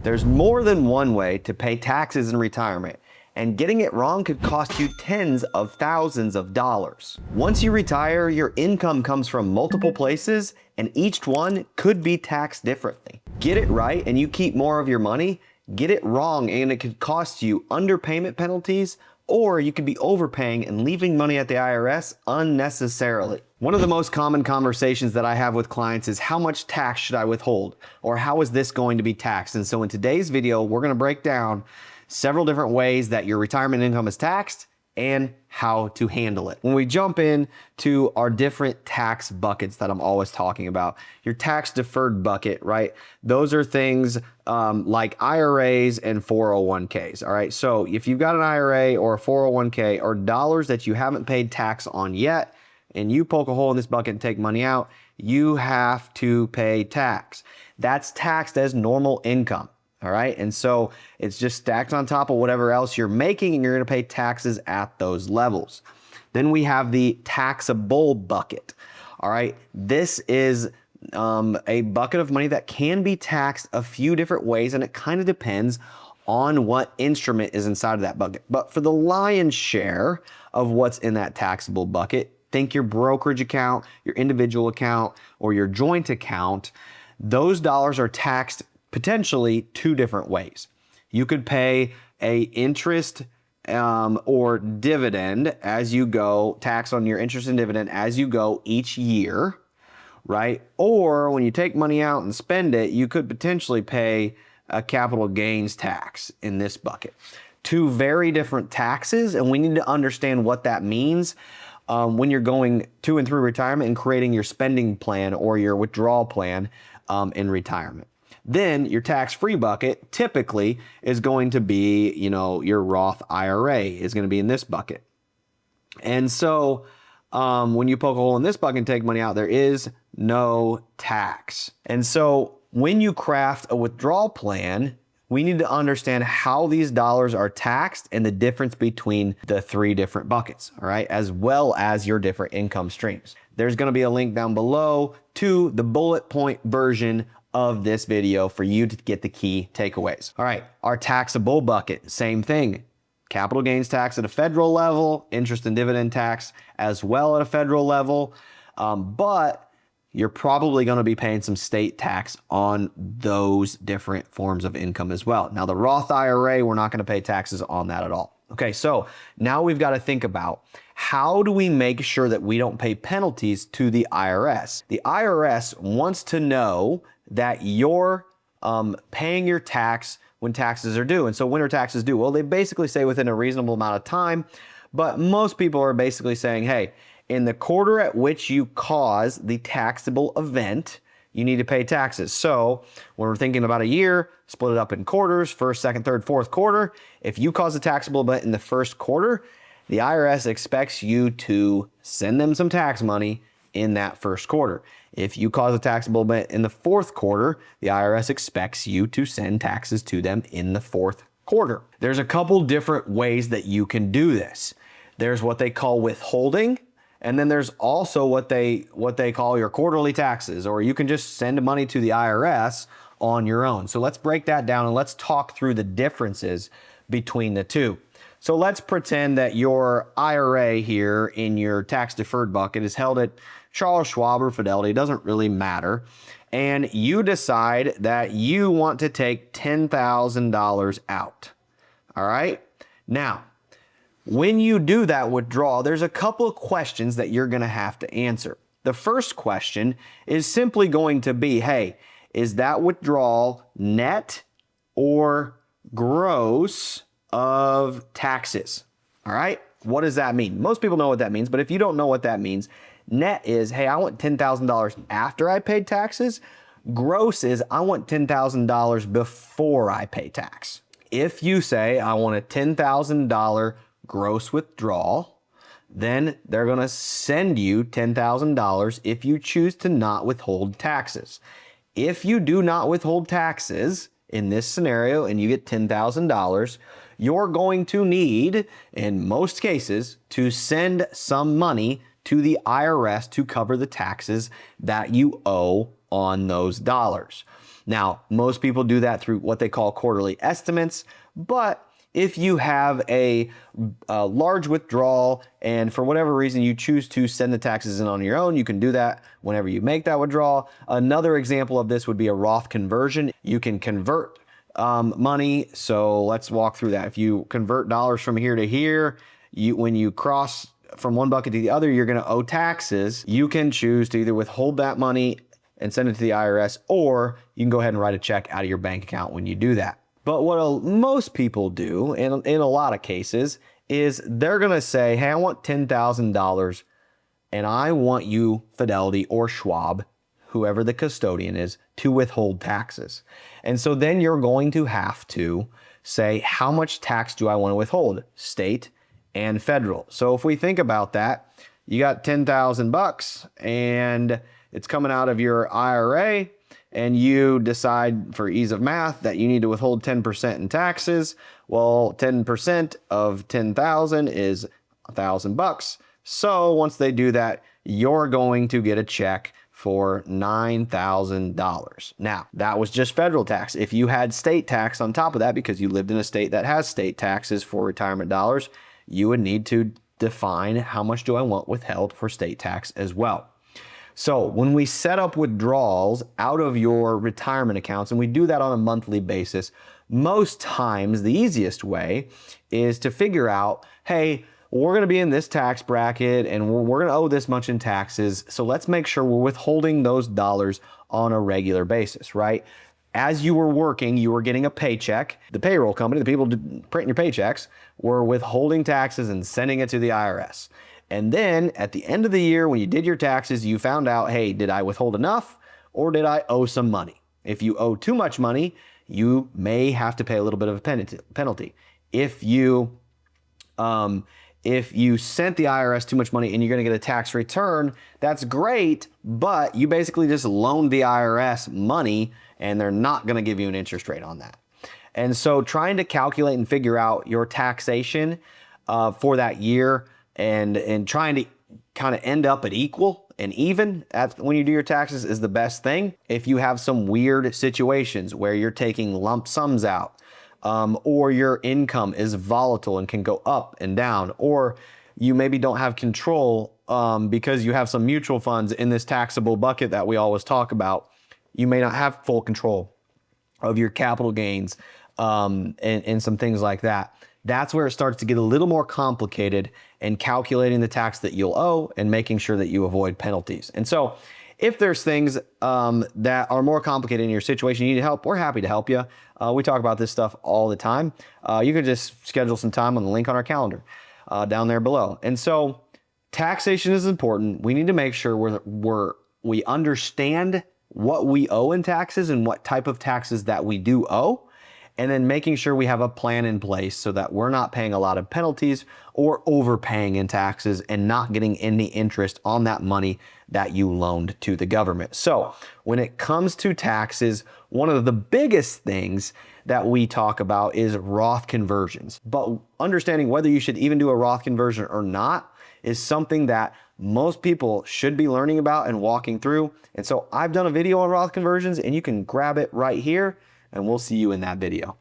There's more than one way to pay taxes in retirement, and getting it wrong could cost you tens of thousands of dollars. Once you retire, your income comes from multiple places, and each one could be taxed differently. Get it right and you keep more of your money. Get it wrong and it could cost you underpayment penalties, or you could be overpaying and leaving money at the IRS unnecessarily. One of the most common conversations that I have with clients is, how much tax should I withhold? Or how is this going to be taxed? And so in today's video, we're gonna break down several different ways that your retirement income is taxed and how to handle it. When we jump into our different tax buckets that I'm always talking about, your tax deferred bucket, right? Those are things like IRAs and 401ks, all right? So if you've got an IRA or a 401k or dollars that you haven't paid tax on yet, and you poke a hole in this bucket and take money out, you have to pay tax. That's taxed as normal income. All right, and so it's just stacked on top of whatever else you're making, and you're gonna pay taxes at those levels. Then we have the taxable bucket. All right, this is a bucket of money that can be taxed a few different ways, and it kind of depends on what instrument is inside of that bucket. But for the lion's share of what's in that taxable bucket, think your brokerage account, your individual account, or your joint account, those dollars are taxed potentially two different ways. You could pay a interest or dividend as you go, tax on your interest and dividend as you go each year, right? Or when you take money out and spend it, you could potentially pay a capital gains tax in this bucket. Two very different taxes, and we need to understand what that means when you're going to and through retirement and creating your spending plan or your withdrawal plan in retirement. Then your tax-free bucket typically is going to be, your Roth IRA is going to be in this bucket. And so when you poke a hole in this bucket and take money out, there is no tax. And so when you craft a withdrawal plan, we need to understand how these dollars are taxed and the difference between the three different buckets, all right, as well as your different income streams. There's going to be a link down below to the bullet point version of this video for you to get the key takeaways. All right, our taxable bucket, same thing. Capital gains tax at a federal level, interest and dividend tax as well at a federal level, but you're probably going to be paying some state tax on those different forms of income as well. Now the Roth IRA, we're not going to pay taxes on that at all. Okay, so now we've got to think about, how do we make sure that we don't pay penalties to the IRS? The IRS wants to know that you're paying your tax when taxes are due. And so when are taxes due? Well, they basically say within a reasonable amount of time, but most people are basically saying, hey, in the quarter at which you cause the taxable event, you need to pay taxes. So when we're thinking about a year, split it up in quarters, first, second, third, fourth quarter. If you cause a taxable event in the first quarter, the IRS expects you to send them some tax money in that first quarter. If you cause a taxable event in the fourth quarter, the IRS expects you to send taxes to them in the fourth quarter. There's a couple different ways that you can do this. There's what they call withholding, and then there's also what they call your quarterly taxes, or you can just send money to the IRS on your own. So let's break that down and let's talk through the differences between the two. So let's pretend that your IRA here in your tax deferred bucket is held at Charles Schwab or Fidelity, it doesn't really matter. And you decide that you want to take $10,000 out. All right. Now, when you do that withdrawal, there's a couple of questions that you're going to have to answer. The first question is simply going to be, hey, is that withdrawal net or gross of taxes? All right. What does that mean? Most people know what that means, but if you don't know what that means, net is, hey, I want $10,000 after I paid taxes. Gross is, I want $10,000 before I pay tax. If you say, I want a $10,000 gross withdrawal, then they're going to send you $10,000 if you choose to not withhold taxes. If you do not withhold taxes in this scenario and you get $10,000, you're going to need, in most cases, to send some money to the IRS to cover the taxes that you owe on those dollars. Now, most people do that through what they call quarterly estimates, but if you have a large withdrawal and for whatever reason you choose to send the taxes in on your own, you can do that whenever you make that withdrawal. Another example of this would be a Roth conversion. You can convert money. So let's walk through that. If you convert dollars from here to here, when you cross from one bucket to the other, you're going to owe taxes. You can choose to either withhold that money and send it to the IRS, or you can go ahead and write a check out of your bank account when you do that. But what most people do, in a lot of cases, is they're going to say, hey, I want $10,000 and I want you, Fidelity or Schwab, whoever the custodian is, to withhold taxes. And so then you're going to have to say, how much tax do I want to withhold? State and federal. So if we think about that, you got 10,000 bucks and it's coming out of your IRA, and you decide for ease of math that you need to withhold 10% in taxes. Well, 10% of 10,000 is 1,000 bucks. So once they do that, you're going to get a check for $9,000. Now, that was just federal tax. If you had state tax on top of that, because you lived in a state that has state taxes for retirement dollars, you would need to define how much do I want withheld for state tax as well. So when we set up withdrawals out of your retirement accounts, and we do that on a monthly basis, most times the easiest way is to figure out, hey, we're going to be in this tax bracket and we're going to owe this much in taxes. So let's make sure we're withholding those dollars on a regular basis, right? As you were working, you were getting a paycheck. The payroll company, the people printing your paychecks, were withholding taxes and sending it to the IRS. And then at the end of the year, when you did your taxes, you found out, hey, did I withhold enough or did I owe some money? If you owe too much money, you may have to pay a little bit of a penalty. If you sent the IRS too much money and you're going to get a tax return, that's great, but you basically just loaned the IRS money and they're not going to give you an interest rate on that. And so trying to calculate and figure out your taxation for that year and trying to kind of end up at equal and even when you do your taxes is the best thing. If you have some weird situations where you're taking lump sums out, or your income is volatile and can go up and down, or you maybe don't have control because you have some mutual funds in this taxable bucket that we always talk about, you may not have full control of your capital gains and some things like that. That's where it starts to get a little more complicated in calculating the tax that you'll owe and making sure that you avoid penalties. And so if there's things that are more complicated in your situation, you need help, we're happy to help you. We talk about this stuff all the time. You can just schedule some time on the link on our calendar down there below. And so taxation is important. We need to make sure we understand what we owe in taxes and what type of taxes that we do owe, and then making sure we have a plan in place so that we're not paying a lot of penalties or overpaying in taxes and not getting any interest on that money that you loaned to the government. So when it comes to taxes, one of the biggest things that we talk about is Roth conversions. But understanding whether you should even do a Roth conversion or not is something that most people should be learning about and walking through. And so I've done a video on Roth conversions and you can grab it right here and we'll see you in that video.